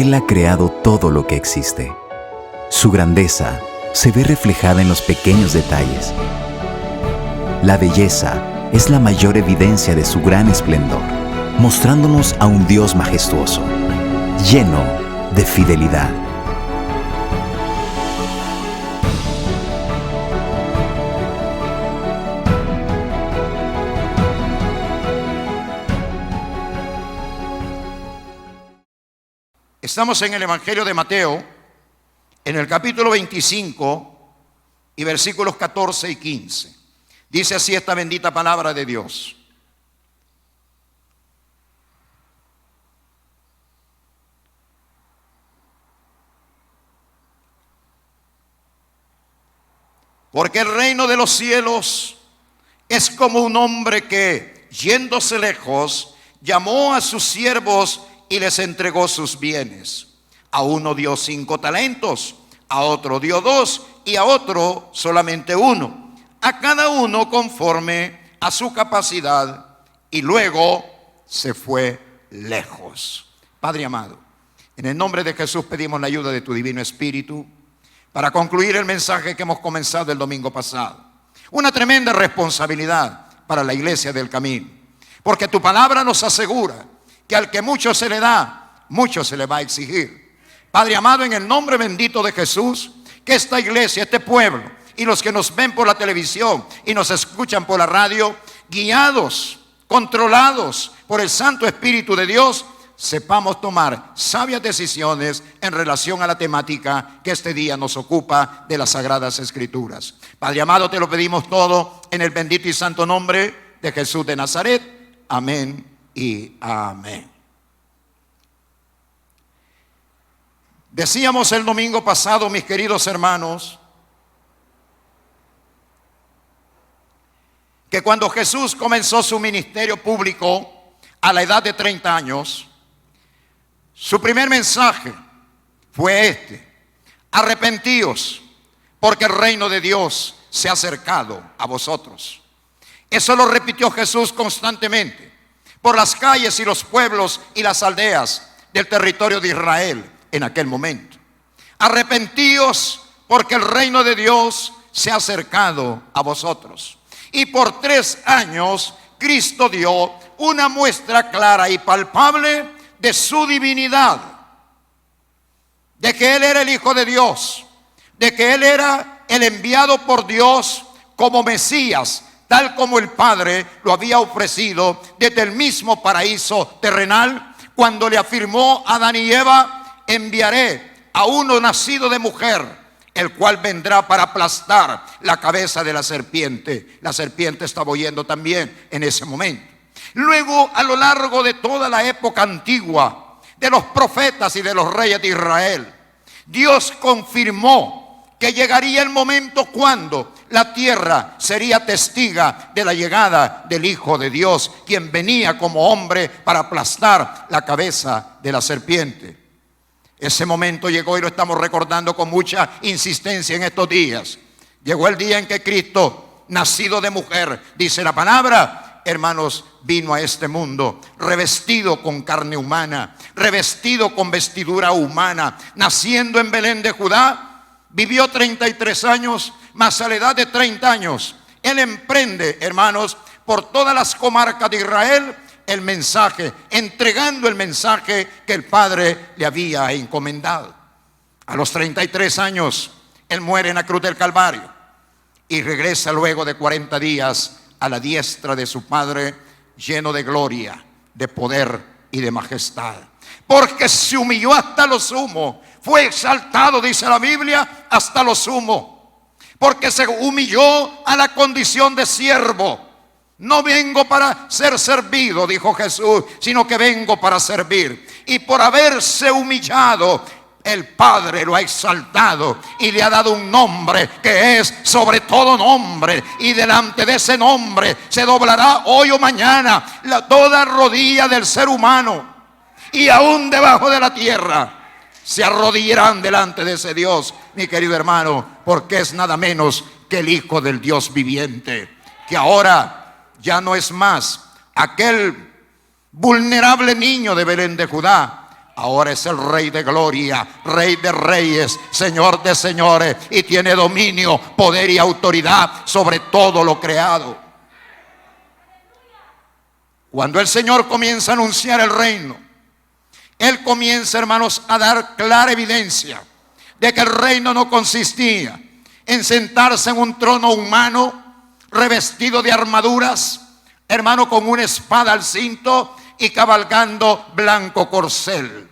Él ha creado todo lo que existe. Su grandeza se ve reflejada en los pequeños detalles. La belleza es la mayor evidencia de su gran esplendor, mostrándonos a un Dios majestuoso, lleno de fidelidad. Estamos en el Evangelio de Mateo, en el capítulo 25 y versículos 14 y 15. Dice así esta bendita palabra de Dios. Porque el reino de los cielos es como un hombre que, yéndose lejos, llamó a sus siervos y les entregó sus bienes. A uno dio 5 talentos, a otro dio 2 y a otro solamente 1. A cada uno conforme a su capacidad, y luego se fue lejos. Padre amado, en el nombre de Jesús pedimos la ayuda de tu divino Espíritu para concluir el mensaje que hemos comenzado el domingo pasado. Una tremenda responsabilidad para la iglesia del camino, porque tu palabra nos asegura que al que mucho se le da, mucho se le va a exigir. Padre amado, en el nombre bendito de Jesús, que esta iglesia, este pueblo y los que nos ven por la televisión y nos escuchan por la radio, guiados, controlados por el Santo Espíritu de Dios, sepamos tomar sabias decisiones en relación a la temática que este día nos ocupa de las Sagradas Escrituras. Padre amado, te lo pedimos todo en el bendito y santo nombre de Jesús de Nazaret. Amén y amén. Decíamos el domingo pasado, mis queridos hermanos, que cuando Jesús comenzó su ministerio público a la edad de 30 años, su primer mensaje fue este: arrepentíos, porque el reino de Dios se ha acercado a vosotros. Eso lo repitió Jesús constantemente por las calles y los pueblos y las aldeas del territorio de Israel en aquel momento. Arrepentíos, porque el reino de Dios se ha acercado a vosotros. Y por 3 años Cristo dio una muestra clara y palpable de su divinidad, de que Él era el Hijo de Dios, de que Él era el enviado por Dios como Mesías, tal como el Padre lo había ofrecido desde el mismo paraíso terrenal, cuando le afirmó a Adán y Eva: enviaré a uno nacido de mujer, el cual vendrá para aplastar la cabeza de la serpiente. La serpiente estaba oyendo también en ese momento. Luego, a lo largo de toda la época antigua, de los profetas y de los reyes de Israel, Dios confirmó que llegaría el momento cuando la tierra sería testiga de la llegada del Hijo de Dios, quien venía como hombre para aplastar la cabeza de la serpiente. Ese momento llegó y lo estamos recordando con mucha insistencia en estos días. Llegó el día en que Cristo, nacido de mujer, dice la palabra, hermanos, vino a este mundo revestido con carne humana, revestido con vestidura humana, naciendo en Belén de Judá. Vivió 33 años, mas a la edad de 30 años, Él emprende, hermanos, por todas las comarcas de Israel, el mensaje, entregando el mensaje que el Padre le había encomendado. A los 33 años, Él muere en la cruz del Calvario y regresa luego de 40 días a la diestra de su Padre, lleno de gloria, de poder y de majestad. Porque se humilló hasta lo sumo, fue exaltado, dice la Biblia, hasta lo sumo. Porque se humilló a la condición de siervo. No vengo para ser servido, dijo Jesús, sino que vengo para servir. Y por haberse humillado, el Padre lo ha exaltado y le ha dado un nombre que es sobre todo nombre. Y delante de ese nombre se doblará hoy o mañana toda rodilla del ser humano. Y aún debajo de la tierra se arrodillarán delante de ese Dios, mi querido hermano, porque es nada menos que el Hijo del Dios viviente, que ahora ya no es más aquel vulnerable niño de Belén de Judá. Ahora es el Rey de gloria, Rey de reyes, Señor de señores, y tiene dominio, poder y autoridad sobre todo lo creado. Cuando el Señor comienza a anunciar el reino, Él comienza, hermanos, a dar clara evidencia de que el reino no consistía en sentarse en un trono humano revestido de armaduras, hermano, con una espada al cinto y cabalgando blanco corcel.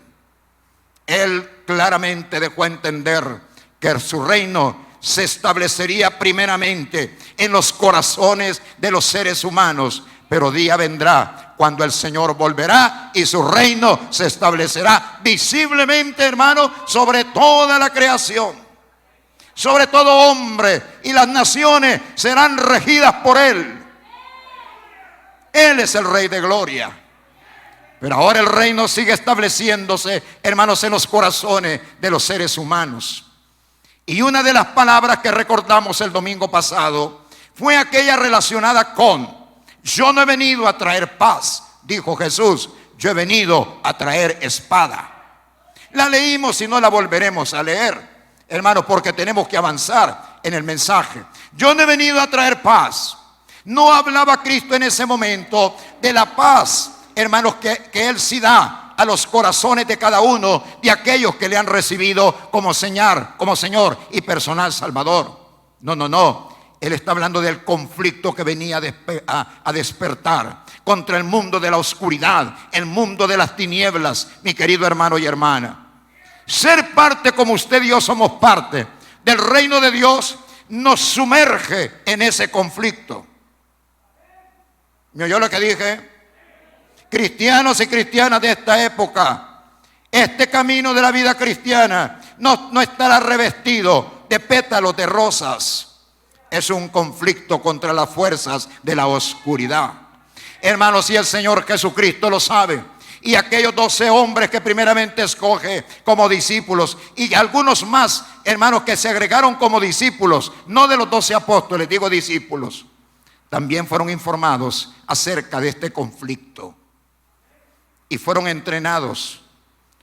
Él claramente dejó entender que su reino se establecería primeramente en los corazones de los seres humanos, pero día vendrá cuando el Señor volverá y su reino se establecerá visiblemente, hermano, sobre toda la creación, sobre todo hombre, y las naciones serán regidas por Él. Él es el Rey de gloria. Pero ahora el reino sigue estableciéndose, hermanos, en los corazones de los seres humanos. Y una de las palabras que recordamos el domingo pasado fue aquella relacionada con: yo no he venido a traer paz, dijo Jesús, yo he venido a traer espada. La leímos y no la volveremos a leer, hermanos, porque tenemos que avanzar en el mensaje. Yo no he venido a traer paz. No hablaba Cristo en ese momento de la paz, hermanos, que Él sí da a los corazones de cada uno de aquellos que le han recibido como Señor y personal Salvador. No. Él está hablando del conflicto que venía a despertar contra el mundo de la oscuridad, el mundo de las tinieblas, mi querido hermano y hermana. Ser parte, como usted y yo somos parte del reino de Dios, nos sumerge en ese conflicto. ¿Me oyó lo que dije? Cristianos y cristianas de esta época, este camino de la vida cristiana no estará revestido de pétalos de rosas. Es un conflicto contra las fuerzas de la oscuridad. Hermanos, y el Señor Jesucristo lo sabe. Y aquellos 12 hombres que primeramente escoge como discípulos, y algunos más, hermanos, que se agregaron como discípulos, no de los 12 apóstoles, digo discípulos, también fueron informados acerca de este conflicto. Y fueron entrenados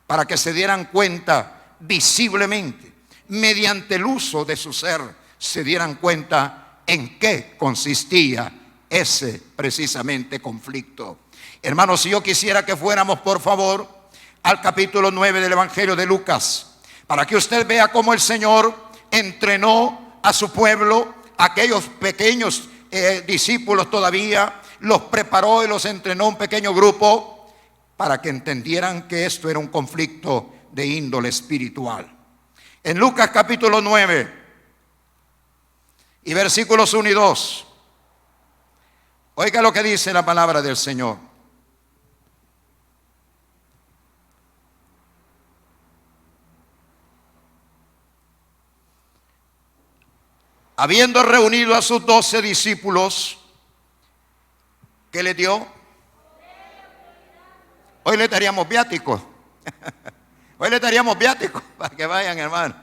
para que se dieran cuenta visiblemente, mediante el uso de su ser, se dieran cuenta en qué consistía ese precisamente conflicto. Hermanos, si yo quisiera que fuéramos, por favor, al capítulo 9 del Evangelio de Lucas, para que usted vea cómo el Señor entrenó a su pueblo, aquellos pequeños discípulos todavía, los preparó y los entrenó un pequeño grupo para que entendieran que esto era un conflicto de índole espiritual. En Lucas capítulo 9 y versículos 1 y 2, oiga lo que dice la palabra del Señor. Habiendo reunido a sus 12 discípulos, ¿qué les dio? Hoy le daríamos viáticos. Hoy le daríamos viáticos para que vayan, hermano.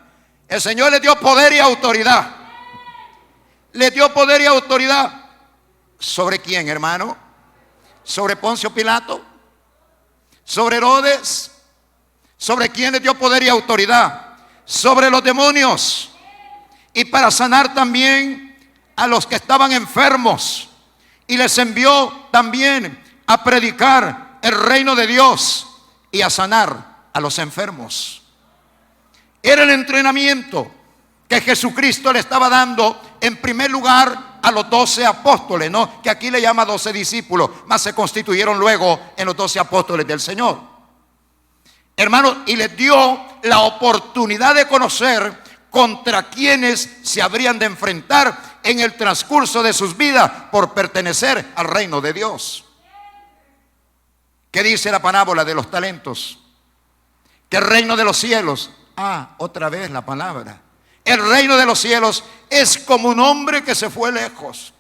El Señor les dio poder y autoridad. Le dio poder y autoridad. ¿Sobre quién, hermano? ¿Sobre Poncio Pilato? ¿Sobre Herodes? ¿Sobre quién le dio poder y autoridad? Sobre los demonios. Y para sanar también a los que estaban enfermos. Y les envió también a predicar el reino de Dios y a sanar a los enfermos. Era el entrenamiento que Jesucristo le estaba dando en primer lugar a los 12 apóstoles, ¿no? Que aquí le llama 12 discípulos, más se constituyeron luego en los 12 apóstoles del Señor. Hermanos, y les dio la oportunidad de conocer contra quienes se habrían de enfrentar en el transcurso de sus vidas por pertenecer al reino de Dios. ¿Qué dice la parábola de los talentos? Que el reino de los cielos, otra vez la palabra, el reino de los cielos es como un hombre que se fue lejos.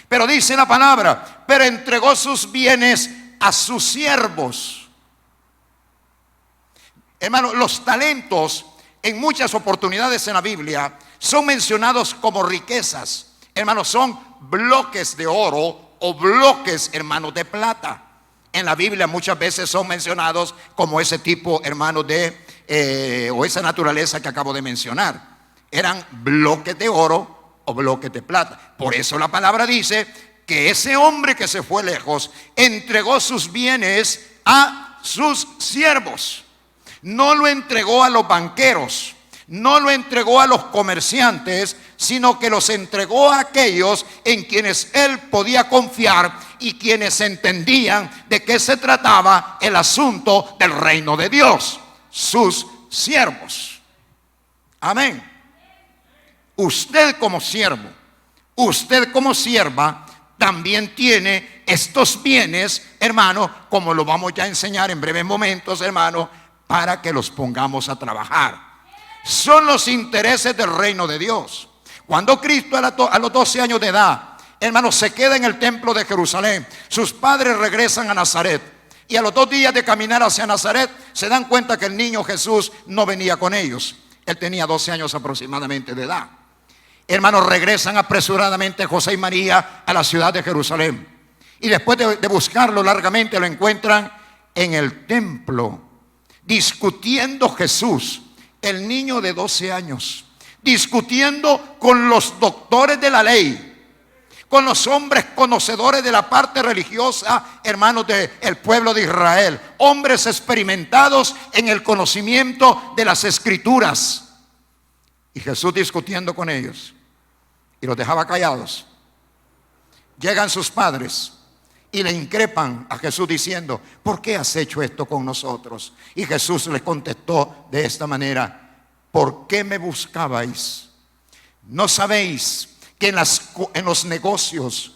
Pero dice la palabra, pero entregó sus bienes a sus siervos. Hermano, los talentos en muchas oportunidades en la Biblia son mencionados como riquezas. Hermanos, son bloques de oro o bloques, hermanos, de plata. en la Biblia muchas veces son mencionados como ese tipo, hermanos, o esa naturaleza que acabo de mencionar. Eran bloques de oro o bloques de plata. Por eso la palabra dice que ese hombre que se fue lejos entregó sus bienes a sus siervos. No lo entregó a los banqueros, no lo entregó a los comerciantes, sino que los entregó a aquellos en quienes él podía confiar y quienes entendían de qué se trataba el asunto del reino de Dios, sus siervos. Amén. Usted como siervo, usted como sierva, también tiene estos bienes, hermano, como lo vamos ya a enseñar en breves momentos, hermano, para que los pongamos a trabajar. Son los intereses del reino de Dios. Cuando Cristo a los 12 años de edad, hermano, se queda en el templo de Jerusalén, sus padres regresan a Nazaret, y a los 2 días de caminar hacia Nazaret se dan cuenta que el niño Jesús no venía con ellos. Él tenía 12 años aproximadamente de edad. Hermanos, regresan apresuradamente José y María a la ciudad de Jerusalén, y después de buscarlo largamente lo encuentran en el templo, discutiendo Jesús, el niño de 12 años, discutiendo con los doctores de la ley, con los hombres conocedores de la parte religiosa, hermanos del pueblo de Israel, hombres experimentados en el conocimiento de las escrituras. Y Jesús discutiendo con ellos y los dejaba callados. Llegan sus padres y le increpan a Jesús diciendo: ¿por qué has hecho esto con nosotros? Y Jesús les contestó de esta manera: ¿por qué me buscabais? ¿No sabéis que en los negocios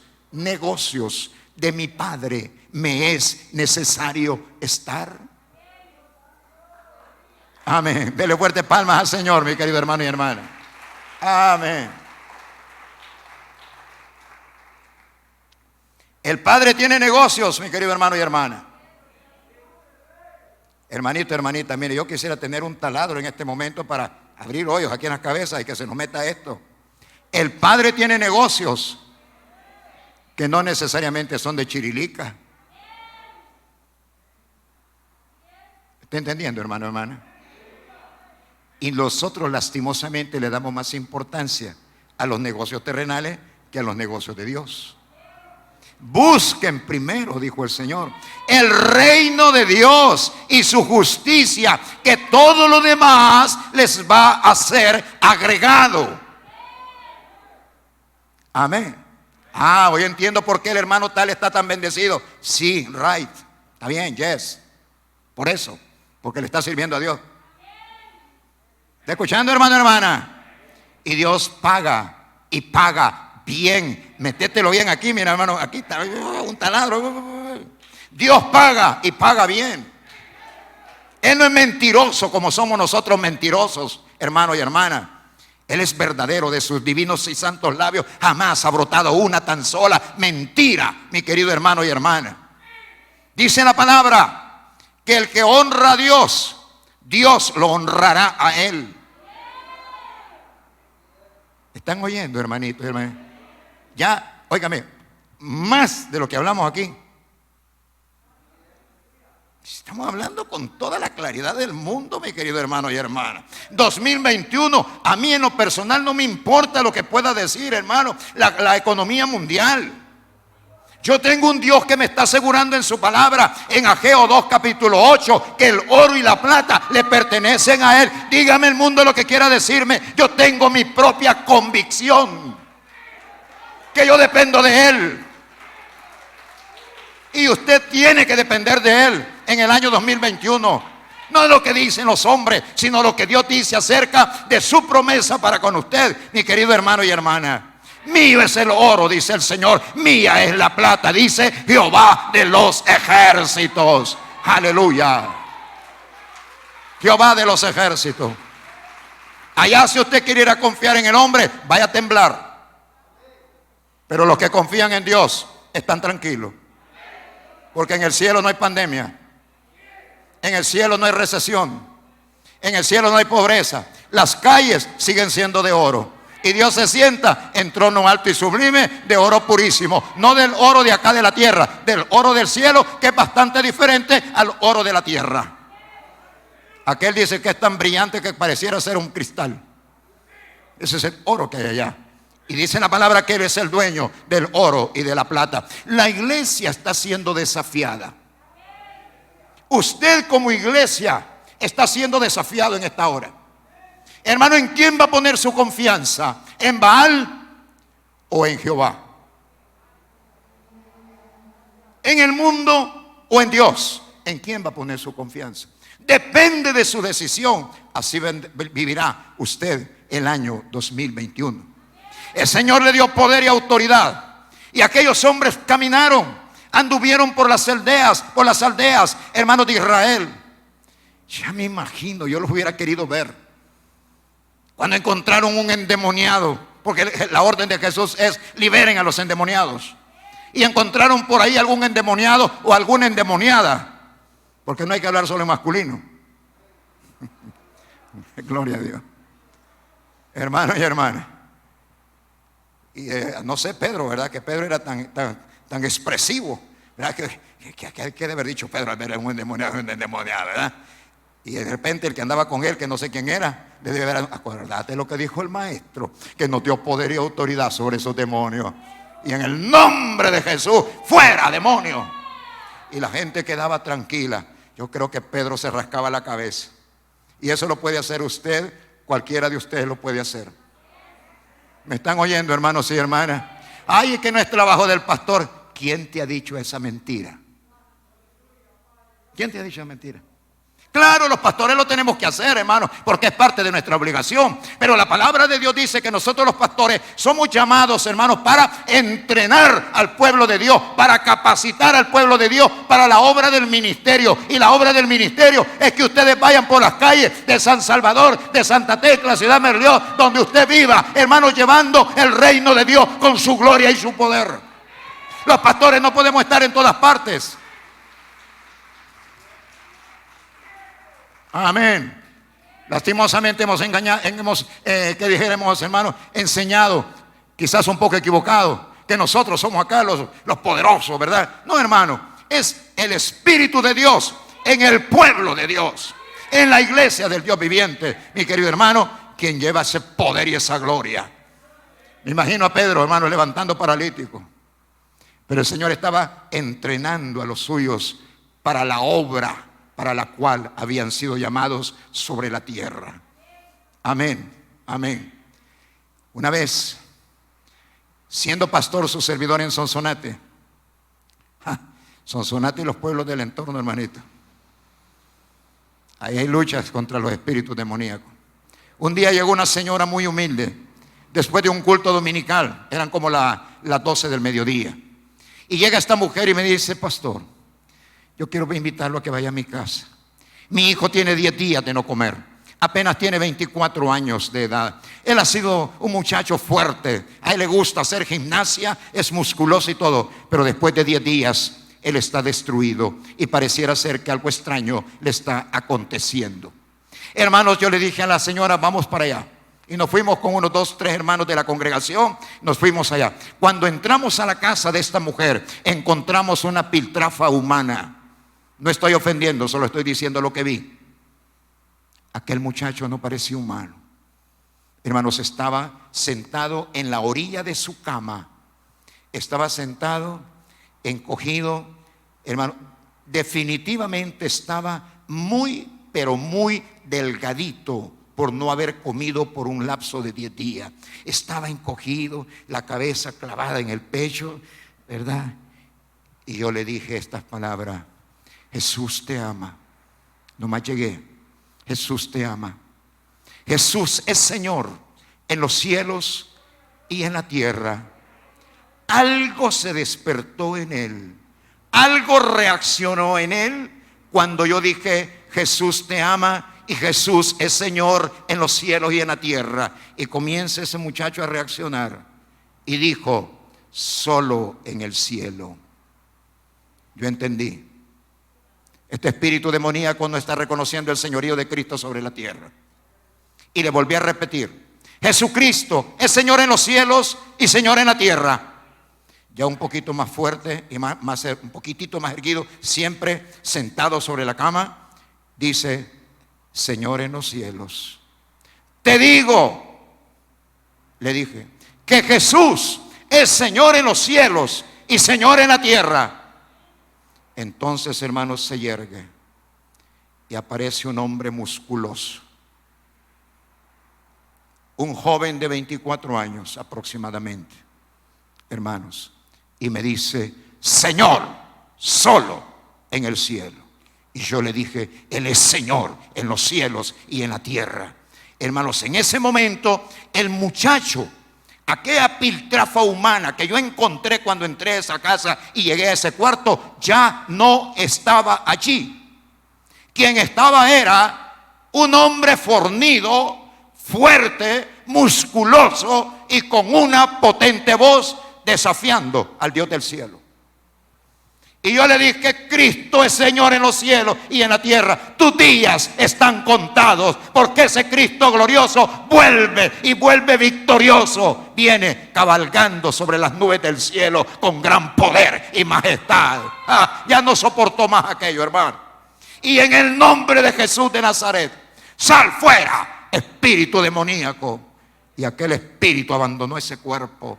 de mi Padre me es necesario estar? Amén. Dele fuerte palmas al Señor, mi querido hermano y hermana. Amén. El Padre tiene negocios, mi querido hermano y hermana. Hermanito, hermanita, mire, yo quisiera tener un taladro en este momento para abrir hoyos aquí en las cabezas y que se nos meta esto. El Padre tiene negocios que no necesariamente son de chirilica. ¿Está entendiendo, hermano, hermana? Y nosotros lastimosamente le damos más importancia a los negocios terrenales que a los negocios de Dios. Busquen primero, dijo el Señor, el reino de Dios y su justicia, que todo lo demás les va a ser agregado. Amén. Hoy entiendo por qué el hermano tal está tan bendecido. Sí, right. Está bien, yes. Por eso, porque le está sirviendo a Dios. ¿Está escuchando, hermano, hermana? Y Dios paga y paga bien. Métetelo bien aquí, mira, hermano. Aquí está un taladro. Dios paga y paga bien. Él no es mentiroso como somos nosotros mentirosos, hermano y hermana. Él es verdadero, de sus divinos y santos labios jamás ha brotado una tan sola mentira, mi querido hermano y hermana. Dice la palabra que el que honra a Dios, Dios lo honrará a él. ¿Están oyendo, hermanito y hermana? Ya, óigame, más de lo que hablamos aquí. Estamos hablando con toda la claridad del mundo, mi querido hermano y hermana. 2021, a mí en lo personal no me importa lo que pueda decir, hermano, la economía mundial. Yo tengo un Dios que me está asegurando en su palabra, en Ageo 2 capítulo 8, que el oro y la plata le pertenecen a Él. Dígame el mundo lo que quiera decirme. Yo tengo mi propia convicción, que yo dependo de Él. Y usted tiene que depender de Él en el año 2021. No de lo que dicen los hombres, sino lo que Dios dice acerca de su promesa para con usted, mi querido hermano y hermana. Mío es el oro, dice el Señor, mía es la plata, dice Jehová de los ejércitos. Aleluya. Jehová de los ejércitos. Allá, si usted quiere ir a confiar en el hombre, vaya a temblar. Pero los que confían en Dios están tranquilos, porque en el cielo no hay pandemia, en el cielo no hay recesión, en el cielo no hay pobreza. Las calles siguen siendo de oro, Y Dios se sienta en trono alto y sublime de oro purísimo. No del oro de acá de la tierra, del oro del cielo, que es bastante diferente al oro de la tierra. Aquel dice que es tan brillante que pareciera ser un cristal. Ese es el oro que hay allá. Y dice la palabra que Él es el dueño del oro y de la plata. La iglesia está siendo desafiada. Usted como iglesia está siendo desafiado en esta hora. Hermano, ¿en quién va a poner su confianza? ¿En Baal o en Jehová? ¿En el mundo o en Dios? ¿En quién va a poner su confianza? Depende de su decisión. Así vivirá usted el año 2021. El Señor le dio poder y autoridad. Y aquellos hombres caminaron, anduvieron por las aldeas, hermanos de Israel. Ya me imagino, yo los hubiera querido ver. Cuando encontraron un endemoniado, porque la orden de Jesús es: liberen a los endemoniados. Y encontraron por ahí algún endemoniado o alguna endemoniada, porque no hay que hablar solo en masculino. Gloria a Dios. Hermanos y hermanas. Y no sé, Pedro, ¿verdad? Que Pedro era tan expresivo, ¿verdad? Que hay que haber dicho Pedro al ver un endemoniado, ¿verdad? Y de repente el que andaba con él, que no sé quién era, le debe haber: acuérdate lo que dijo el maestro, que nos dio poder y autoridad sobre esos demonios. Y en el nombre de Jesús, fuera demonio. Y la gente quedaba tranquila. Yo creo que Pedro se rascaba la cabeza. Y eso lo puede hacer usted, cualquiera de ustedes lo puede hacer. ¿Me están oyendo, hermanos y hermanas? Ay, es que no es trabajo del pastor. ¿Quién te ha dicho esa mentira? ¿Quién te ha dicho esa mentira? Claro, los pastores lo tenemos que hacer, hermanos, porque es parte de nuestra obligación. Pero la palabra de Dios dice que nosotros los pastores somos llamados, hermanos, para entrenar al pueblo de Dios, para capacitar al pueblo de Dios para la obra del ministerio. Y la obra del ministerio es que ustedes vayan por las calles de San Salvador, de Santa Tecla, Ciudad Merlió, donde usted viva, hermanos, llevando el reino de Dios con su gloria y su poder. Los pastores no podemos estar en todas partes. Amén. Lastimosamente hemos engañado, que dijéramos, hermanos, enseñado, quizás un poco equivocado, que nosotros somos acá los poderosos, ¿verdad? No, hermano, es el Espíritu de Dios en el pueblo de Dios, en la iglesia del Dios viviente, mi querido hermano, quien lleva ese poder y esa gloria. Me imagino a Pedro, hermano, levantando paralítico, pero el Señor estaba entrenando a los suyos para la obra para la cual habían sido llamados sobre la tierra. Amén, amén. Una vez, siendo pastor, su servidor en Sonsonate, Sonsonate y los pueblos del entorno, hermanito, ahí hay luchas contra los espíritus demoníacos. Un día llegó una señora muy humilde, después de un culto dominical, eran como las 12 del mediodía, y llega esta mujer y me dice: pastor, yo quiero invitarlo a que vaya a mi casa. Mi hijo tiene 10 días de no comer. Apenas tiene 24 años de edad. Él ha sido un muchacho fuerte. A él le gusta hacer gimnasia, es musculoso y todo. Pero después de 10 días, él está destruido. Y pareciera ser que algo extraño le está aconteciendo. Hermanos, yo le dije a la señora: vamos para allá. Y nos fuimos con unos 2, 3 hermanos de la congregación. Nos fuimos allá. Cuando entramos a la casa de esta mujer, encontramos una piltrafa humana. No estoy ofendiendo, solo estoy diciendo lo que vi. Aquel muchacho no parecía humano. Hermanos, estaba sentado en la orilla de su cama. Estaba sentado, encogido. Hermano, definitivamente estaba muy, pero muy delgadito por no haber comido por un lapso de 10 días. Estaba encogido, la cabeza clavada en el pecho, ¿verdad? Y yo le dije estas palabras: Jesús te ama. Nomás llegué. Jesús te ama. Jesús es Señor en los cielos y en la tierra. Algo se despertó en él. Algo reaccionó en él cuando yo dije: Jesús te ama y Jesús es Señor en los cielos y en la tierra. Y comienza ese muchacho a reaccionar y dijo: solo en el cielo. Yo entendí. Este espíritu demoníaco no está reconociendo el señorío de Cristo sobre la tierra. Y le volví a repetir: Jesucristo es Señor en los cielos y Señor en la tierra. Ya un poquito más fuerte y un poquitito más erguido, siempre sentado sobre la cama, dice: Señor en los cielos. Te digo, le dije, que Jesús es Señor en los cielos y Señor en la tierra. Entonces, hermanos, se yergue y aparece un hombre musculoso, un joven de 24 años aproximadamente, hermanos, y me dice: Señor, solo en el cielo. Y yo le dije: Él es Señor en los cielos y en la tierra. Hermanos, en ese momento el muchacho, aquella piltrafa humana que yo encontré cuando entré a esa casa y llegué a ese cuarto, ya no estaba allí. Quien estaba era un hombre fornido, fuerte, musculoso y con una potente voz, desafiando al Dios del cielo. Y yo le dije que Cristo es Señor en los cielos y en la tierra. Tus días están contados, porque ese Cristo glorioso vuelve y vuelve victorioso. Viene cabalgando sobre las nubes del cielo con gran poder y majestad. Ya no soportó más aquello, hermano. Y en el nombre de Jesús de Nazaret, sal fuera, espíritu demoníaco. Y aquel espíritu abandonó ese cuerpo,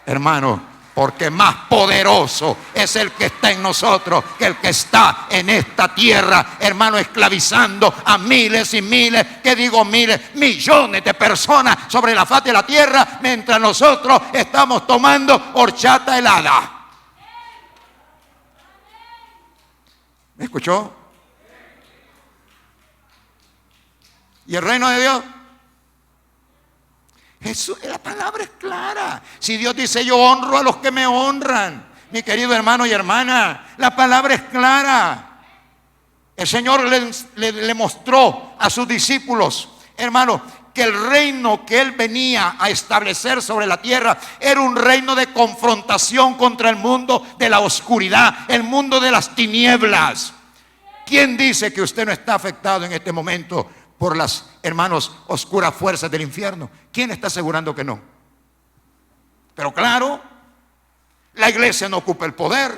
hermano, porque más poderoso es el que está en nosotros que el que está en esta tierra, hermano, esclavizando a miles y miles, que digo miles, millones de personas sobre la faz de la tierra, mientras nosotros estamos tomando horchata helada. ¿Me escuchó? ¿Y el reino de Dios? Jesús, la palabra es clara. Si Dios dice: yo honro a los que me honran, mi querido hermano y hermana, la palabra es clara. El Señor le mostró a sus discípulos, hermano, que el reino que Él venía a establecer sobre la tierra era un reino de confrontación contra el mundo de la oscuridad, el mundo de las tinieblas. ¿Quién dice que usted no está afectado en este momento por las, hermanos, oscuras fuerzas del infierno? ¿Quién está asegurando que no? Pero claro, la iglesia no ocupa el poder,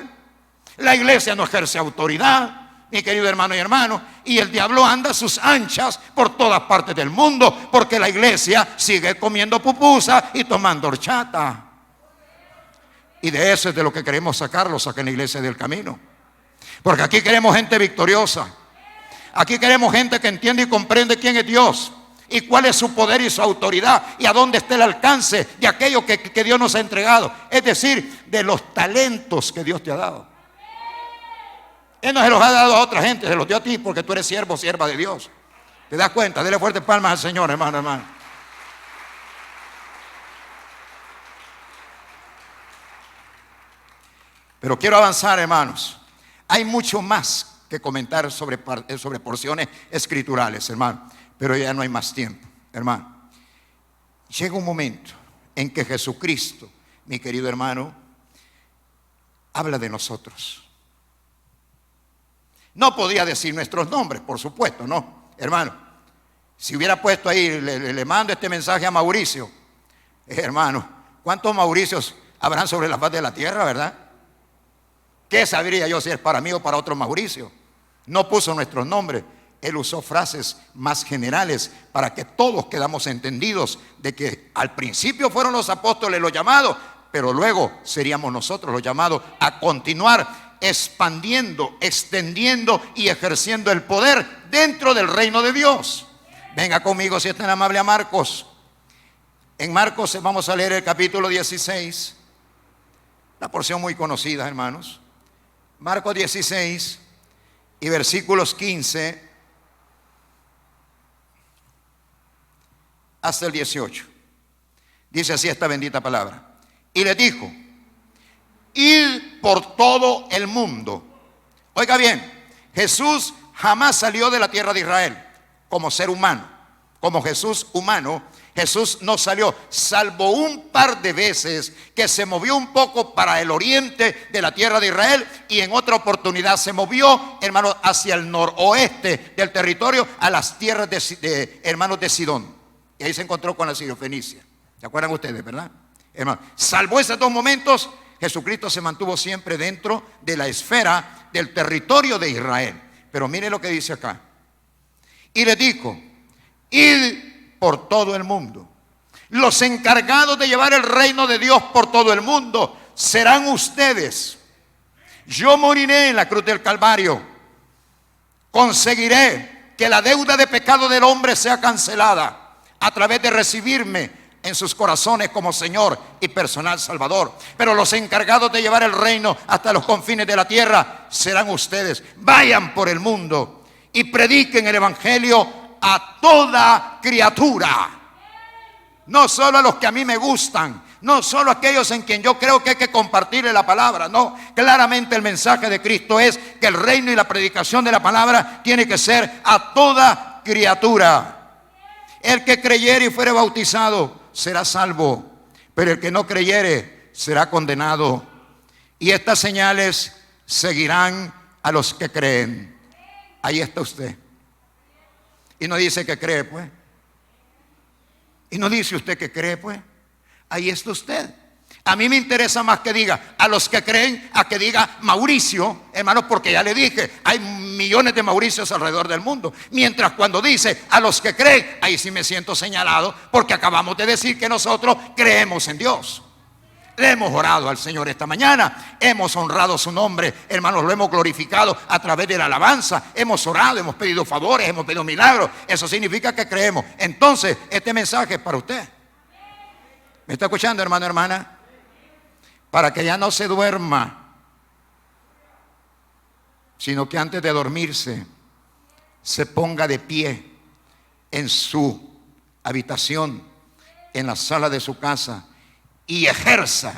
la iglesia no ejerce autoridad, mi querido hermano y hermano, y el diablo anda a sus anchas por todas partes del mundo, porque la iglesia sigue comiendo pupusa y tomando horchata. Y de eso es de lo que queremos sacarlos acá en la iglesia del camino, porque aquí queremos gente victoriosa. Aquí queremos gente que entiende y comprende quién es Dios y cuál es su poder y su autoridad y a dónde está el alcance de aquello que Dios nos ha entregado. Es decir, de los talentos que Dios te ha dado. Él no se los ha dado a otra gente, se los dio a ti porque tú eres siervo o sierva de Dios. ¿Te das cuenta? Dele fuertes palmas al Señor, hermano, hermano. Pero quiero avanzar, hermanos. Hay mucho más que comentar sobre porciones escriturales, hermano, pero ya no hay más tiempo, hermano. Llega un momento en que Jesucristo, mi querido hermano, habla de nosotros. No podía decir nuestros nombres, por supuesto, no, hermano. Si hubiera puesto ahí, le mando este mensaje a Mauricio, hermano, ¿cuántos Mauricios habrán sobre la faz de la tierra, verdad? ¿Qué sabría yo si es para mí o para otro Mauricio? No puso nuestros nombres. Él usó frases más generales para que todos quedamos entendidos de que al principio fueron los apóstoles los llamados, pero luego seríamos nosotros los llamados a continuar expandiendo, extendiendo y ejerciendo el poder dentro del reino de Dios. Venga conmigo, si es tan amable, a Marcos. En Marcos vamos a leer el capítulo 16, una porción muy conocida, hermanos. Marcos 16 y versículos 15 hasta el 18. Dice así esta bendita palabra: y les dijo: id por todo el mundo. Oiga bien, Jesús jamás salió de la tierra de Israel como ser humano. Como Jesús humano, Jesús no salió, salvo un par de veces que se movió un poco para el oriente de la tierra de Israel, y en otra oportunidad se movió, hermanos, hacia el noroeste del territorio, a las tierras de hermanos de Sidón. Y ahí se encontró con la sirofenicia. ¿Se acuerdan ustedes, verdad? Hermano, salvo esos dos momentos, Jesucristo se mantuvo siempre dentro de la esfera del territorio de Israel. Pero mire lo que dice acá. Y le dijo, id por todo el mundo. Los encargados de llevar el reino de Dios por todo el mundo serán ustedes. Yo moriré en la cruz del Calvario. Conseguiré que la deuda de pecado del hombre sea cancelada a través de recibirme en sus corazones como Señor y personal Salvador. Pero los encargados de llevar el reino hasta los confines de la tierra serán ustedes. Vayan por el mundo y prediquen el evangelio a toda criatura. No solo a los que a mí me gustan, no solo a aquellos en quien yo creo que hay que compartirle la palabra. No, claramente el mensaje de Cristo es que el reino y la predicación de la palabra tiene que ser a toda criatura. El que creyere y fuere bautizado será salvo, pero el que no creyere será condenado. Y estas señales seguirán a los que creen. Ahí está usted. Y no dice que cree, pues. Y no dice usted que cree, pues. Ahí está usted. A mí me interesa más que diga a los que creen, a que diga Mauricio, hermanos, porque ya le dije, hay millones de Mauricios alrededor del mundo. Mientras cuando dice a los que creen, ahí sí me siento señalado, porque acabamos de decir que nosotros creemos en Dios. Le hemos orado al Señor esta mañana, hemos honrado su nombre, hermanos, lo hemos glorificado a través de la alabanza, hemos orado, hemos pedido favores, hemos pedido milagros. Eso significa que creemos. Entonces, este mensaje es para usted. ¿Me está escuchando, hermano, hermana? Para que ya no se duerma, sino que antes de dormirse se ponga de pie en su habitación, en la sala de su casa, y ejerza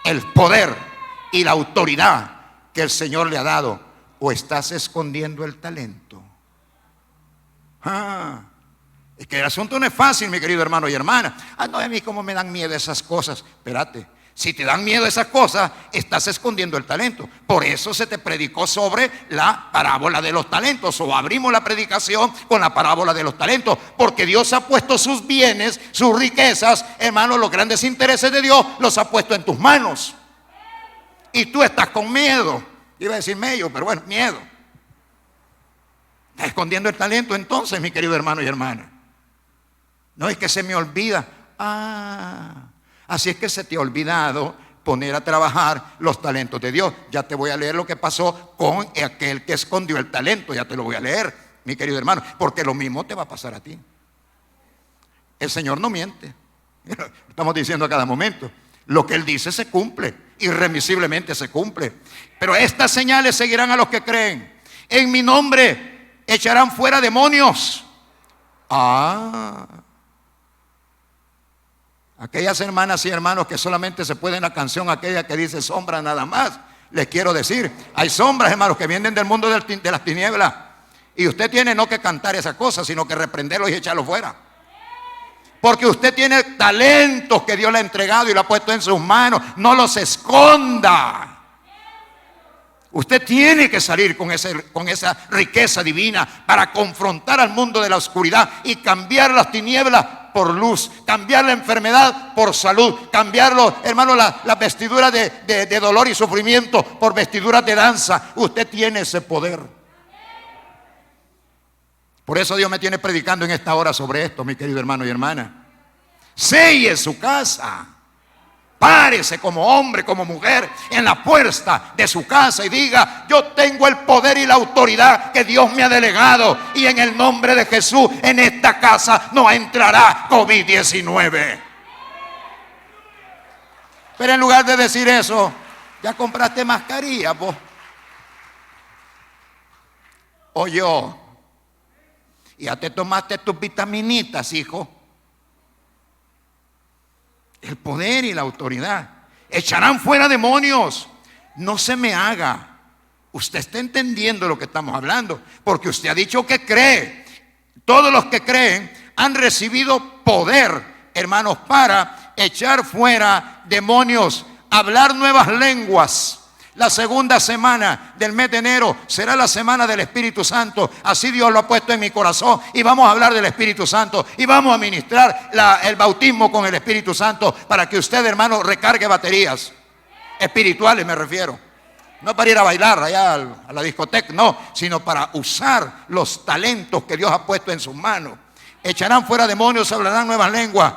el poder y la autoridad que el Señor le ha dado. ¿O estás escondiendo el talento? Es que el asunto no es fácil, mi querido hermano y hermana. No, a mí cómo me dan miedo esas cosas. Espérate, si te dan miedo esas cosas, estás escondiendo el talento. Por eso se te predicó sobre la parábola de los talentos, o abrimos la predicación con la parábola de los talentos, porque Dios ha puesto sus bienes, sus riquezas, hermanos, los grandes intereses de Dios los ha puesto en tus manos. Y tú estás con miedo. Iba a decir medio, pero bueno, miedo. Estás escondiendo el talento entonces, mi querido hermano y hermana. No es que se me olvida. Así es que se te ha olvidado poner a trabajar los talentos de Dios. Ya te voy a leer lo que pasó con aquel que escondió el talento. Ya te lo voy a leer, mi querido hermano, porque lo mismo te va a pasar a ti. El Señor no miente. Estamos diciendo a cada momento. Lo que Él dice se cumple, irremisiblemente se cumple. Pero estas señales seguirán a los que creen. En mi nombre echarán fuera demonios. Aquellas hermanas y hermanos que solamente se pueden la canción aquella que dice sombra nada más, les quiero decir, hay sombras, hermanos, que vienen del mundo de las tinieblas, y usted tiene no que cantar esa cosa, sino que reprenderlos y echarlos fuera, porque usted tiene talentos que Dios le ha entregado y lo ha puesto en sus manos. No los esconda. Usted tiene que salir con esa riqueza divina para confrontar al mundo de la oscuridad y cambiar las tinieblas por luz, cambiar la enfermedad por salud, cambiarlo, hermano, las vestiduras de dolor y sufrimiento por vestiduras de danza. Usted tiene ese poder. Por eso Dios me tiene predicando en esta hora sobre esto, mi querido hermano y hermana. Selle su casa. Párese como hombre, como mujer en la puerta de su casa y diga: yo tengo el poder y la autoridad que Dios me ha delegado, y en el nombre de Jesús en esta casa no entrará COVID-19. Pero en lugar de decir eso, ya compraste mascarilla, vos. O yo. Ya te tomaste tus vitaminitas, hijo. El poder y la autoridad. Echarán fuera demonios. No se me haga. Usted está entendiendo lo que estamos hablando, porque usted ha dicho que cree. Todos los que creen han recibido poder, hermanos, para echar fuera demonios, hablar nuevas lenguas, La segunda semana del mes de enero será la semana del Espíritu Santo. Así Dios lo ha puesto en mi corazón. Y vamos a hablar del Espíritu Santo. Y vamos a ministrar el bautismo con el Espíritu Santo para que usted, hermano, recargue baterías espirituales, me refiero. No para ir a bailar allá a la discoteca, no, sino para usar los talentos que Dios ha puesto en sus manos. Echarán fuera demonios, hablarán nuevas lenguas.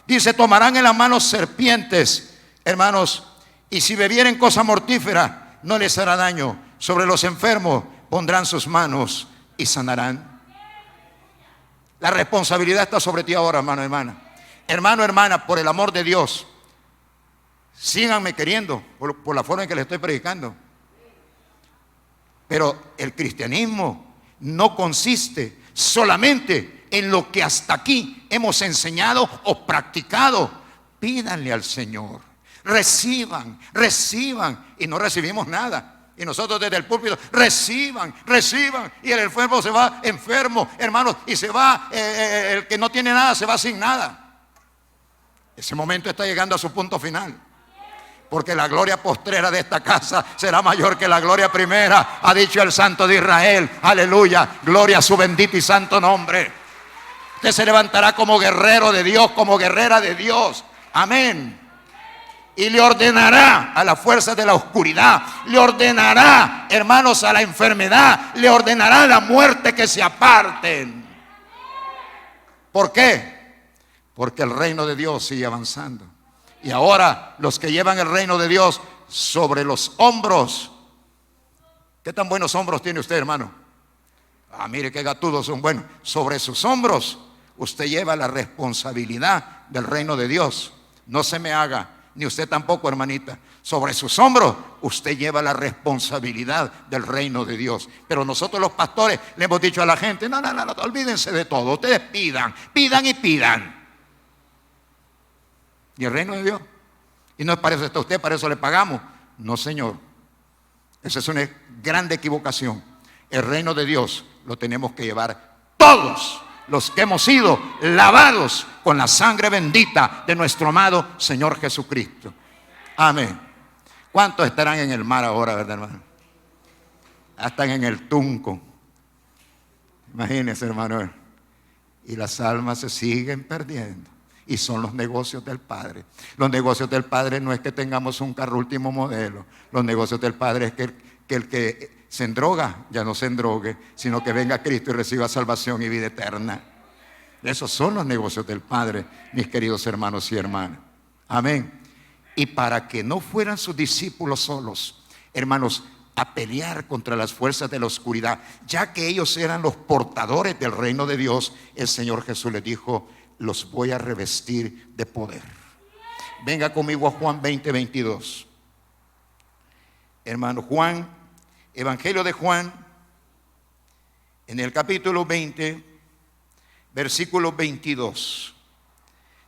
Dice, tomarán en las manos serpientes, hermanos, y si bebieren cosa mortífera, no les hará daño. Sobre los enfermos pondrán sus manos y sanarán. La responsabilidad está sobre ti ahora, hermano, hermana. Hermano, hermana, por el amor de Dios, síganme queriendo por la forma en que les estoy predicando. Pero el cristianismo no consiste solamente en lo que hasta aquí hemos enseñado o practicado. Pídanle al Señor. Reciban, y no recibimos nada. Y nosotros desde el púlpito, reciban. Y el enfermo se va enfermo, hermanos, y se va, el que no tiene nada se va sin nada. Ese momento está llegando a su punto final. Porque la gloria postrera de esta casa será mayor que la gloria primera, ha dicho el Santo de Israel. Aleluya, gloria a su bendito y santo nombre. Usted se levantará como guerrero de Dios, como guerrera de Dios. Amén. Y le ordenará a las fuerzas de la oscuridad, le ordenará, hermanos, a la enfermedad, le ordenará a la muerte que se aparten. ¿Por qué? Porque el reino de Dios sigue avanzando. Y ahora los que llevan el reino de Dios sobre los hombros. ¿Qué tan buenos hombros tiene usted, hermano? Mire qué gatudos son buenos. Sobre sus hombros usted lleva la responsabilidad del reino de Dios. No se me haga, ni usted tampoco, hermanita. Sobre sus hombros usted lleva la responsabilidad del reino de Dios. Pero nosotros los pastores le hemos dicho a la gente, no, olvídense de todo. Ustedes pidan y pidan. ¿Y el reino de Dios? ¿Y no es para eso está usted, para eso le pagamos? No, señor. Esa es una grande equivocación. El reino de Dios lo tenemos que llevar todos los que hemos sido lavados con la sangre bendita de nuestro amado Señor Jesucristo. Amén. ¿Cuántos estarán en el mar ahora, verdad, hermano? Están en el Tunco. Imagínense, hermano. Y las almas se siguen perdiendo. Y son los negocios del Padre. Los negocios del Padre no es que tengamos un carro último modelo. Los negocios del Padre es que el que se endroga ya no se endrogue, sino que venga Cristo y reciba salvación y vida eterna. Esos son los negocios del Padre, mis queridos hermanos y hermanas. Amén. Y para que no fueran sus discípulos solos, hermanos, a pelear contra las fuerzas de la oscuridad, ya que ellos eran los portadores del reino de Dios, el Señor Jesús les dijo, los voy a revestir de poder. Venga conmigo a Juan 20, 22. Hermano, Juan, Evangelio de Juan, en el capítulo 20, versículo 22.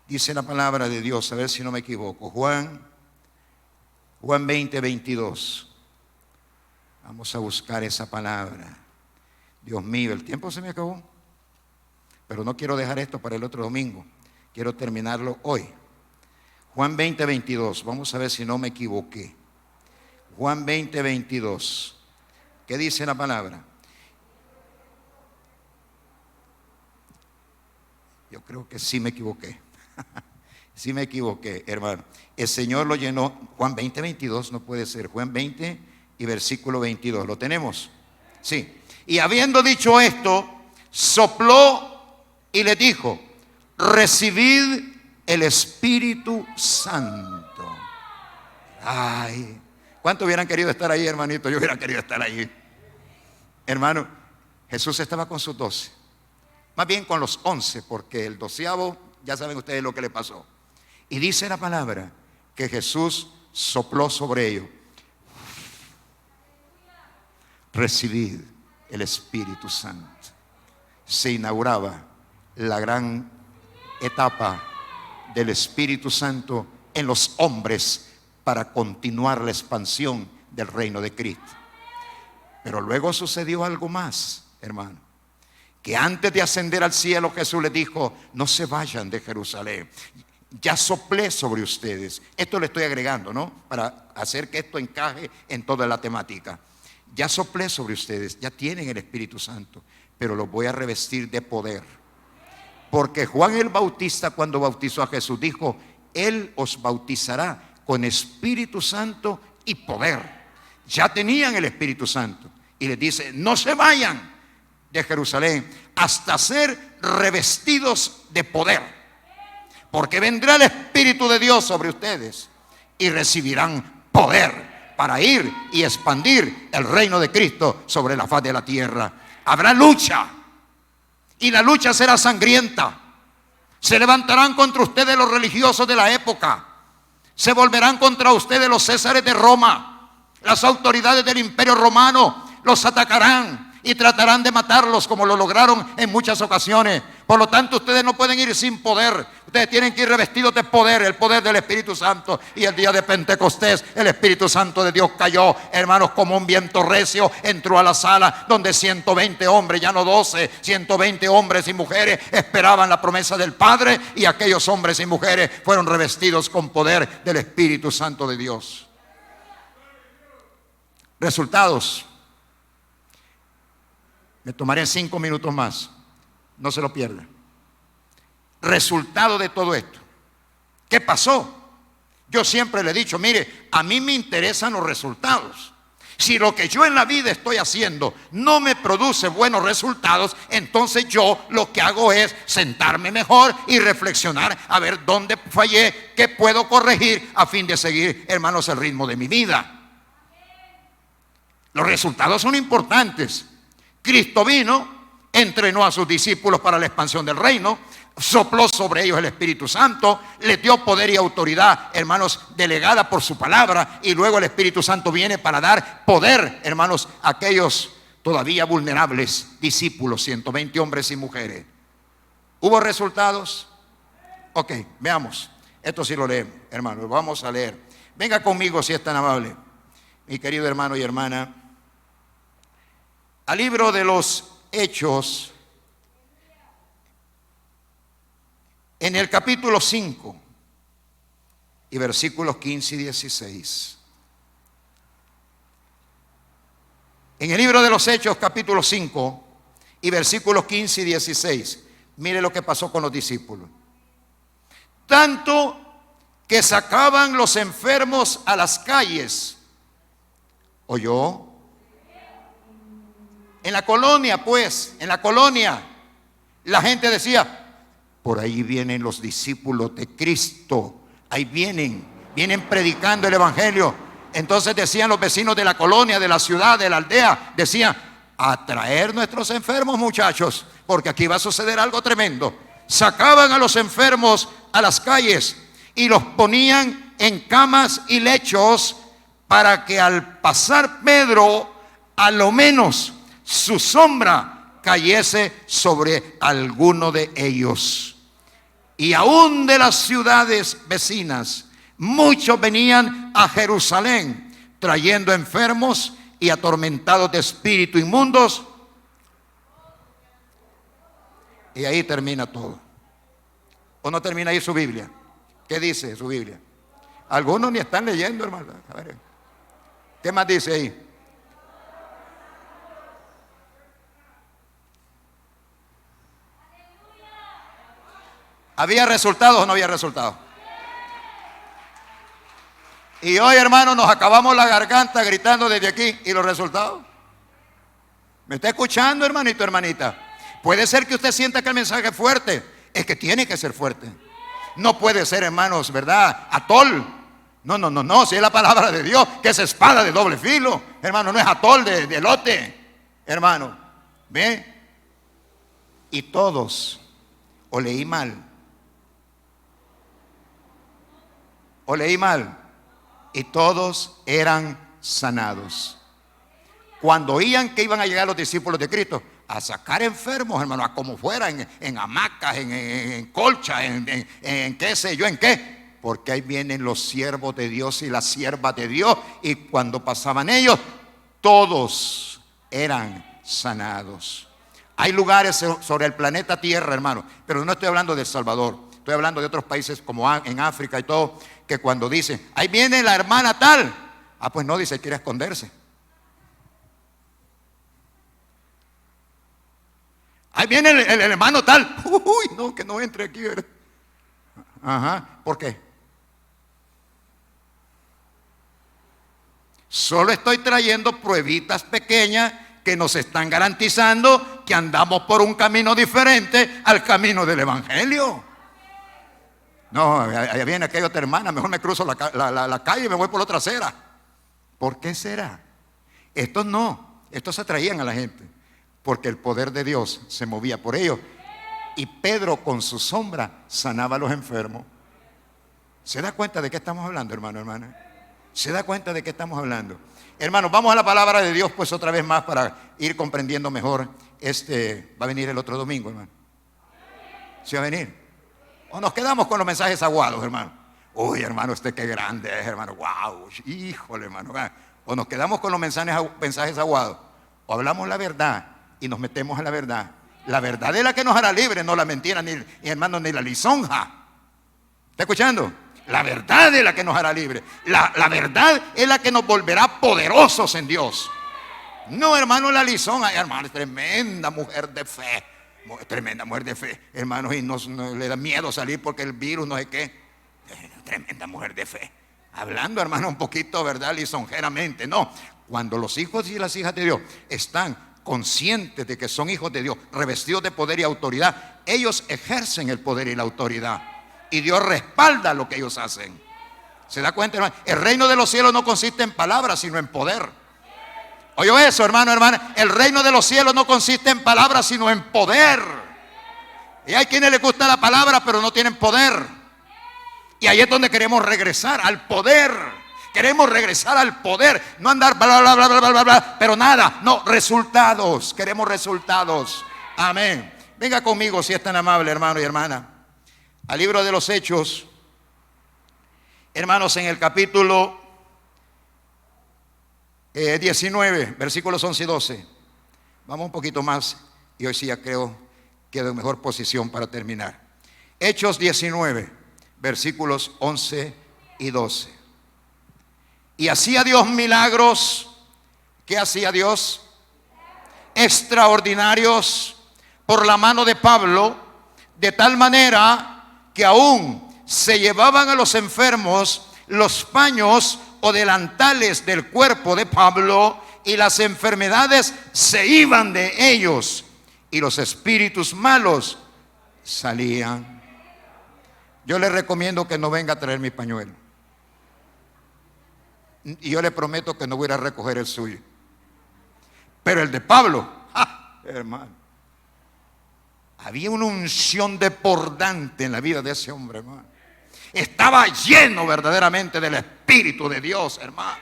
Dice la palabra de Dios, a ver si no me equivoco. Juan 20, 22. Vamos a buscar esa palabra. Dios mío, el tiempo se me acabó. Pero no quiero dejar esto para el otro domingo. Quiero terminarlo hoy. Juan 20, 22. Vamos a ver si no me equivoqué. Juan 20, 22. ¿Qué dice la palabra? Yo creo que sí me equivoqué. Sí me equivoqué, hermano. El Señor lo llenó. Juan 20, 22 no puede ser. Juan 20 y versículo 22. ¿Lo tenemos? Sí. Y habiendo dicho esto, sopló y le dijo, recibid el Espíritu Santo. Ay, ¿cuántos hubieran querido estar ahí, hermanito? Yo hubiera querido estar ahí. Hermano, Jesús estaba con sus 12. Más bien con los 11, porque el 12avo, ya saben ustedes lo que le pasó. Y dice la palabra que Jesús sopló sobre ellos. Recibid el Espíritu Santo. Se inauguraba la gran etapa del Espíritu Santo en los hombres para continuar la expansión del reino de Cristo. Pero luego sucedió algo más, hermano, que antes de ascender al cielo Jesús les dijo, no se vayan de Jerusalén, ya soplé sobre ustedes. Esto le estoy agregando, ¿no? Para hacer que esto encaje en toda la temática. Ya soplé sobre ustedes, ya tienen el Espíritu Santo, pero los voy a revestir de poder. Porque Juan el Bautista, cuando bautizó a Jesús, dijo: Él os bautizará con Espíritu Santo y poder. Ya tenían el Espíritu Santo. Y les dice: no se vayan de Jerusalén hasta ser revestidos de poder, porque vendrá el Espíritu de Dios sobre ustedes y recibirán poder para ir y expandir el reino de Cristo sobre la faz de la tierra. Habrá lucha, y la lucha será sangrienta. Se levantarán contra ustedes los religiosos de la época. Se volverán contra ustedes los césares de Roma. Las autoridades del imperio romano los atacarán y tratarán de matarlos, como lo lograron en muchas ocasiones. Por lo tanto, ustedes no pueden ir sin poder. Ustedes tienen que ir revestidos de poder, el poder del Espíritu Santo. Y el día de Pentecostés, el Espíritu Santo de Dios cayó, hermanos, como un viento recio. Entró a la sala donde 120 hombres, ya no 12, 120 hombres y mujeres esperaban la promesa del Padre. Y aquellos hombres y mujeres fueron revestidos con poder del Espíritu Santo de Dios. Resultados. Me tomaré 5 minutos más. No se lo pierda. Resultado de todo esto. ¿Qué pasó? Yo siempre le he dicho: mire, a mí me interesan los resultados. Si lo que yo en la vida estoy haciendo no me produce buenos resultados, entonces yo lo que hago es sentarme mejor y reflexionar a ver dónde fallé, qué puedo corregir a fin de seguir, hermanos, el ritmo de mi vida. Los resultados son importantes. Cristo vino, entrenó a sus discípulos para la expansión del reino, sopló sobre ellos el Espíritu Santo, les dio poder y autoridad, hermanos, delegada por su palabra, y luego el Espíritu Santo viene para dar poder, hermanos, a aquellos todavía vulnerables discípulos, 120 hombres y mujeres. ¿Hubo resultados? Ok, veamos. Esto sí lo leemos, hermanos, vamos a leer. Venga conmigo, si es tan amable, mi querido hermano y hermana, al libro de los Hechos, en el capítulo 5 y versículos 15 y 16. En el libro de los Hechos, capítulo 5 y versículos 15 y 16. Mire lo que pasó con los discípulos. Tanto que sacaban los enfermos a las calles. ¿Oyó? En la colonia, pues, en la colonia, la gente decía: por ahí vienen los discípulos de Cristo. Ahí vienen predicando el evangelio. Entonces decían los vecinos de la colonia, de la ciudad, de la aldea, decían: a traer nuestros enfermos, muchachos, porque aquí va a suceder algo tremendo. Sacaban a los enfermos a las calles y los ponían en camas y lechos, para que al pasar Pedro, a lo menos su sombra cayese sobre alguno de ellos. Y aún de las ciudades vecinas, muchos venían a Jerusalén, trayendo enfermos y atormentados de espíritu inmundos. Y ahí termina todo. ¿O no termina ahí su Biblia? ¿Qué dice su Biblia? Algunos ni están leyendo, hermano. A ver, ¿qué más dice ahí? ¿Había resultados o no había resultados? Y hoy, hermano, nos acabamos la garganta gritando desde aquí. ¿Y los resultados? ¿Me está escuchando, hermanito, hermanita? Puede ser que usted sienta que el mensaje es fuerte. Es que tiene que ser fuerte. No puede ser, hermanos, ¿verdad? Atol. No, si es la palabra de Dios, que es espada de doble filo. Hermano, no es atol de elote. Hermano, ¿ve? Y todos, o leí mal, y todos eran sanados. Cuando oían que iban a llegar los discípulos de Cristo a sacar enfermos, hermano, a como fuera, en hamacas, en colchas, en qué sé yo, en qué, porque ahí vienen los siervos de Dios y las siervas de Dios, y cuando pasaban ellos, todos eran sanados. Hay lugares sobre el planeta Tierra, hermano, pero no estoy hablando de El Salvador. estoy hablando de otros países como en África y todo, que cuando dicen, ahí viene la hermana tal, pues no, dice, quiere esconderse. Ahí viene el hermano tal, uy, no, que no entre aquí. Ajá, ¿por qué? Solo estoy trayendo pruebitas pequeñas que nos están garantizando que andamos por un camino diferente al camino del Evangelio. No, allá viene aquella otra hermana, mejor me cruzo la calle y me voy por la otra acera. ¿Por qué será? Estos no, estos atraían a la gente, porque el poder de Dios se movía por ellos. Y Pedro con su sombra sanaba a los enfermos. ¿Se da cuenta de qué estamos hablando, hermano, hermana? ¿Se da cuenta de qué estamos hablando? Hermanos, vamos a la palabra de Dios pues otra vez más para ir comprendiendo mejor. Va a venir el otro domingo, hermano. ¿Sí va a venir? ¿O nos quedamos con los mensajes aguados, hermano? Uy, hermano, qué grande es, hermano. Wow, híjole, hermano. O nos quedamos con los mensajes aguados, o hablamos la verdad y nos metemos a la verdad. La verdad es la que nos hará libres, no la mentira, ni hermano, ni la lisonja. ¿Está escuchando? La verdad es la que nos hará libres. La verdad es la que nos volverá poderosos en Dios. No, hermano, la lisonja. Hermano, es tremenda mujer de fe. Tremenda mujer de fe, hermanos, y no le da miedo salir porque el virus no sé qué. Tremenda mujer de fe. Hablando, hermano, un poquito, ¿verdad? Lisonjeramente. No, cuando los hijos y las hijas de Dios están conscientes de que son hijos de Dios, revestidos de poder y autoridad, ellos ejercen el poder y la autoridad. Y Dios respalda lo que ellos hacen. ¿Se da cuenta, hermano? El reino de los cielos no consiste en palabras, sino en poder. ¿Oyó eso, hermano, hermana? El reino de los cielos no consiste en palabras, sino en poder. Y hay quienes les gusta la palabra, pero no tienen poder. Y ahí es donde queremos regresar, al poder. Queremos regresar al poder. No andar bla, bla, bla, bla, bla, bla, bla, pero nada. No, resultados. Queremos resultados. Amén. Venga conmigo, si es tan amable, hermano y hermana, al libro de los Hechos. Hermanos, en el capítulo 19, versículos 11 y 12. Vamos un poquito más y hoy sí ya creo que de mejor posición para terminar. Hechos 19, versículos 11 y 12. Y hacía Dios milagros. ¿Qué hacía Dios? Extraordinarios por la mano de Pablo, de tal manera que aún se llevaban a los enfermos los paños o delantales del cuerpo de Pablo, y las enfermedades se iban de ellos y los espíritus malos salían. Yo le recomiendo que no venga a traer mi pañuelo, y yo le prometo que no voy a ir a recoger el suyo, pero el de Pablo, hermano, había una unción desbordante en la vida de ese hombre, hermano. Estaba lleno verdaderamente del Espíritu de Dios, hermano.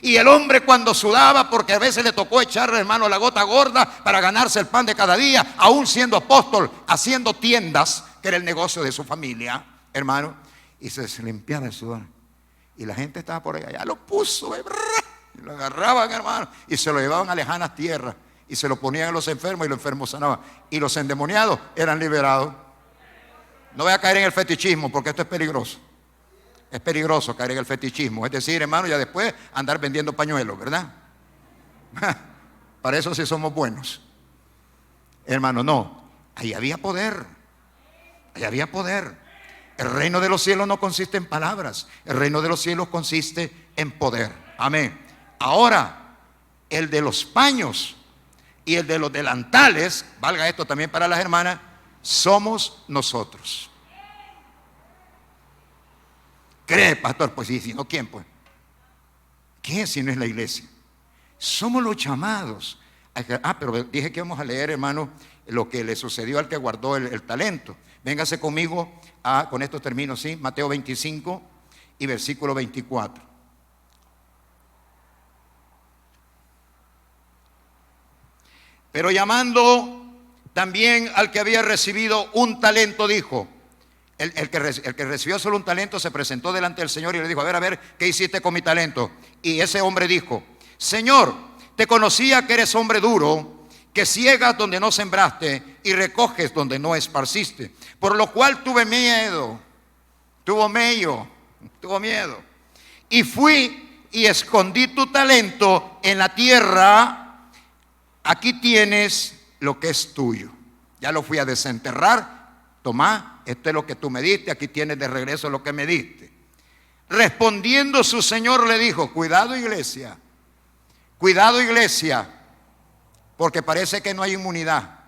Y el hombre cuando sudaba, porque a veces le tocó echarle, hermano, la gota gorda para ganarse el pan de cada día, aún siendo apóstol, haciendo tiendas, que era el negocio de su familia, hermano, y se limpiaba el sudor. Y la gente estaba por allá, ya lo puso, y lo agarraban, hermano, y se lo llevaban a lejanas tierras, y se lo ponían a los enfermos, y los enfermos sanaban, y los endemoniados eran liberados. No voy a caer en el fetichismo, porque esto es peligroso. Es peligroso caer en el fetichismo. Es decir, hermano, ya después andar vendiendo pañuelos, ¿verdad? Para eso sí somos buenos. Hermano, no. Ahí había poder. Ahí había poder. El reino de los cielos no consiste en palabras. El reino de los cielos consiste en poder. Amén. Ahora, el de los paños y el de los delantales, valga esto también para las hermanas, somos nosotros. ¿Cree, pastor? Pues sí, si no, ¿quién pues? ¿Quién si no es la iglesia? Somos los llamados. Pero dije que vamos a leer, hermano, lo que le sucedió al que guardó el talento. Véngase conmigo, con esto termino, ¿sí? Mateo 25 y versículo 24. Pero llamando también al que había recibido un talento, dijo. El que recibió solo un talento se presentó delante del Señor y le dijo: a ver, ¿qué hiciste con mi talento? Y ese hombre dijo: Señor, te conocía que eres hombre duro que ciegas donde no sembraste y recoges donde no esparciste. Por lo cual tuve miedo, tuvo miedo. Y fui y escondí tu talento en la tierra. Aquí tienes lo que es tuyo. Ya lo fui a desenterrar. Tomá, esto es lo que tú me diste, aquí tienes de regreso lo que me diste. Respondiendo su señor le dijo, cuidado iglesia, porque parece que no hay inmunidad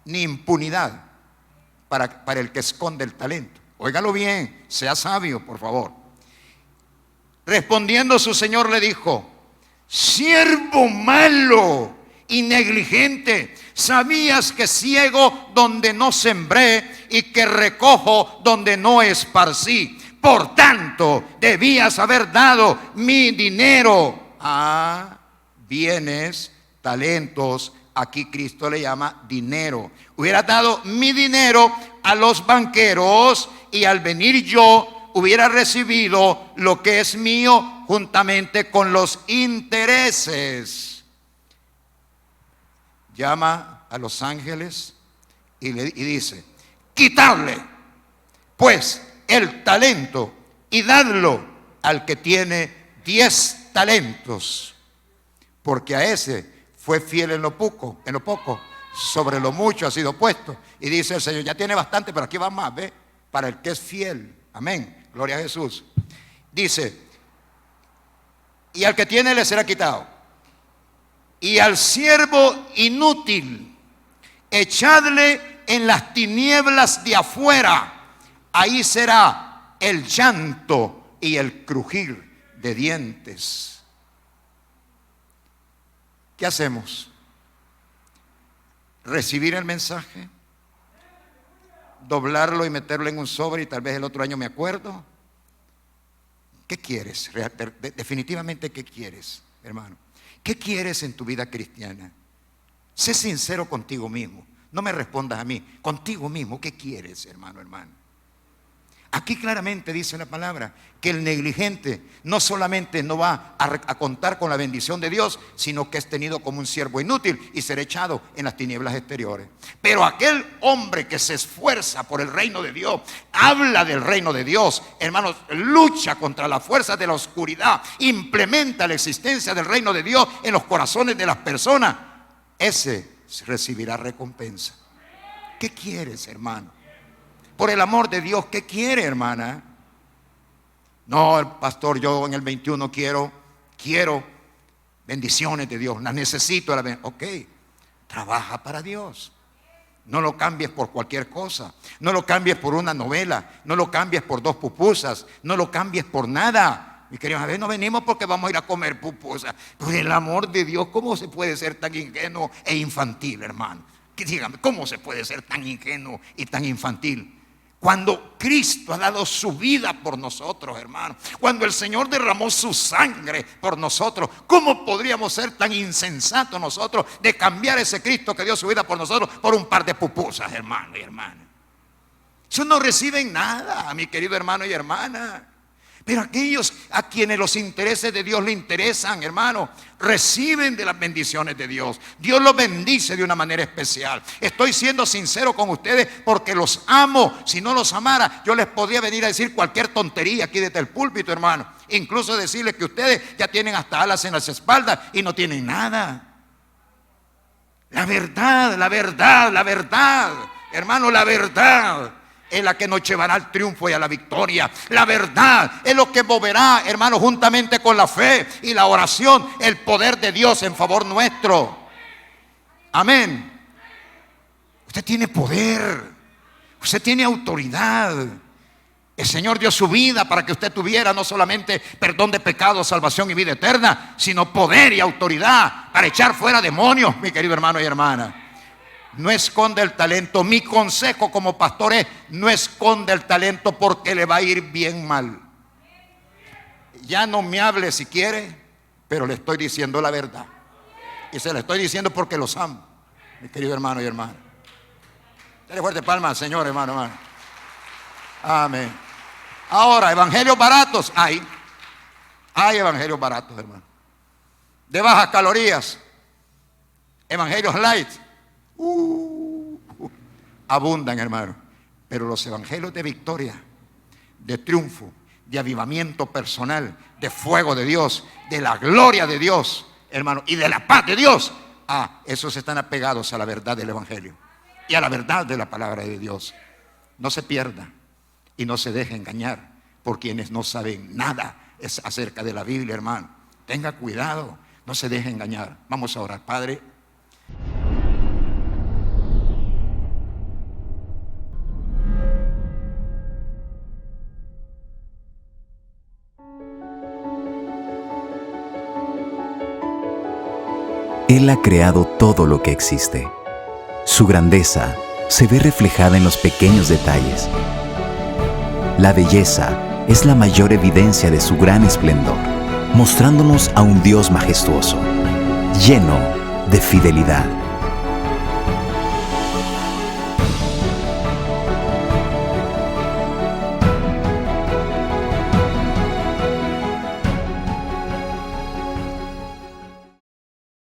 ni impunidad para el que esconde el talento. Óigalo bien, sea sabio, por favor. Respondiendo su señor le dijo, siervo malo y negligente, sabías que ciego donde no sembré y que recojo donde no esparcí. Por tanto, debías haber dado mi dinero a bienes, talentos. Aquí Cristo le llama dinero. Hubiera dado mi dinero a los banqueros y al venir yo hubiera recibido lo que es mío juntamente con los intereses. Llama a los ángeles y dice, quitadle pues el talento y dadlo al que tiene 10 talentos, porque a ese fue fiel en lo poco, sobre lo mucho ha sido puesto. Y dice el Señor, ya tiene bastante, pero aquí va más, ¿ve? Para el que es fiel. Amén, gloria a Jesús. Dice, y al que tiene le será quitado. Y al siervo inútil, echadle en las tinieblas de afuera. Ahí será el llanto y el crujir de dientes. ¿Qué hacemos? ¿Recibir el mensaje? ¿Doblarlo y meterlo en un sobre y tal vez el otro año me acuerdo? ¿Qué quieres? Definitivamente, ¿qué quieres, hermano? ¿Qué quieres en tu vida cristiana? Sé sincero contigo mismo. No me respondas a mí. Contigo mismo, ¿qué quieres, hermano? Aquí claramente dice la palabra que el negligente no solamente no va a contar con la bendición de Dios, sino que es tenido como un siervo inútil y será echado en las tinieblas exteriores. Pero aquel hombre que se esfuerza por el reino de Dios, habla del reino de Dios, hermanos, lucha contra las fuerzas de la oscuridad, implementa la existencia del reino de Dios en los corazones de las personas, ese recibirá recompensa. ¿Qué quieres, hermano? Por el amor de Dios, ¿qué quiere, hermana? No, pastor, yo en el 21 quiero bendiciones de Dios, las necesito. Ok, trabaja para Dios. No lo cambies por cualquier cosa. No lo cambies por una novela. No lo cambies por 2 pupusas. No lo cambies por nada. Mi queridos, a ver, no venimos porque vamos a ir a comer pupusas. Por el amor de Dios, ¿cómo se puede ser tan ingenuo e infantil, hermano? Dígame, ¿cómo se puede ser tan ingenuo y tan infantil? Cuando Cristo ha dado su vida por nosotros, hermano. Cuando el Señor derramó su sangre por nosotros. ¿Cómo podríamos ser tan insensatos nosotros de cambiar ese Cristo que dio su vida por nosotros por un par de pupusas, hermano y hermana? Eso no reciben nada, mi querido hermano y hermana. Pero aquellos a quienes los intereses de Dios le interesan, hermano, reciben de las bendiciones de Dios. Dios los bendice de una manera especial. Estoy siendo sincero con ustedes porque los amo. Si no los amara, yo les podría venir a decir cualquier tontería aquí desde el púlpito, hermano. Incluso decirles que ustedes ya tienen hasta alas en las espaldas y no tienen nada. La verdad, hermano, la verdad es la que nos llevará al triunfo y a la victoria. La verdad es lo que moverá, hermano, juntamente con la fe y la oración, el poder de Dios en favor nuestro. Amén. Usted tiene poder, usted tiene autoridad. El Señor dio su vida para que usted tuviera no solamente perdón de pecados, salvación y vida eterna, sino poder y autoridad para echar fuera demonios, mi querido hermano y hermana. No esconde el talento. Mi consejo como pastor es: no esconde el talento porque le va a ir bien mal. Ya no me hable si quiere, pero le estoy diciendo la verdad. Y se la estoy diciendo porque los amo, mi querido hermano y hermana. Dale fuerte palmas al Señor, hermano. Amén. Ahora, evangelios baratos. Hay evangelios baratos, hermano. De bajas calorías. Evangelios light abundan, hermano. Pero los evangelios de victoria, de triunfo, de avivamiento personal, de fuego de Dios, de la gloria de Dios, hermano, y de la paz de Dios, esos están apegados a la verdad del evangelio y a la verdad de la palabra de Dios. No se pierda y no se deje engañar por quienes no saben nada acerca de la Biblia, hermano. Tenga cuidado, no se deje engañar. Vamos a orar. Padre, Él ha creado todo lo que existe. Su grandeza se ve reflejada en los pequeños detalles. La belleza es la mayor evidencia de su gran esplendor, mostrándonos a un Dios majestuoso, lleno de fidelidad.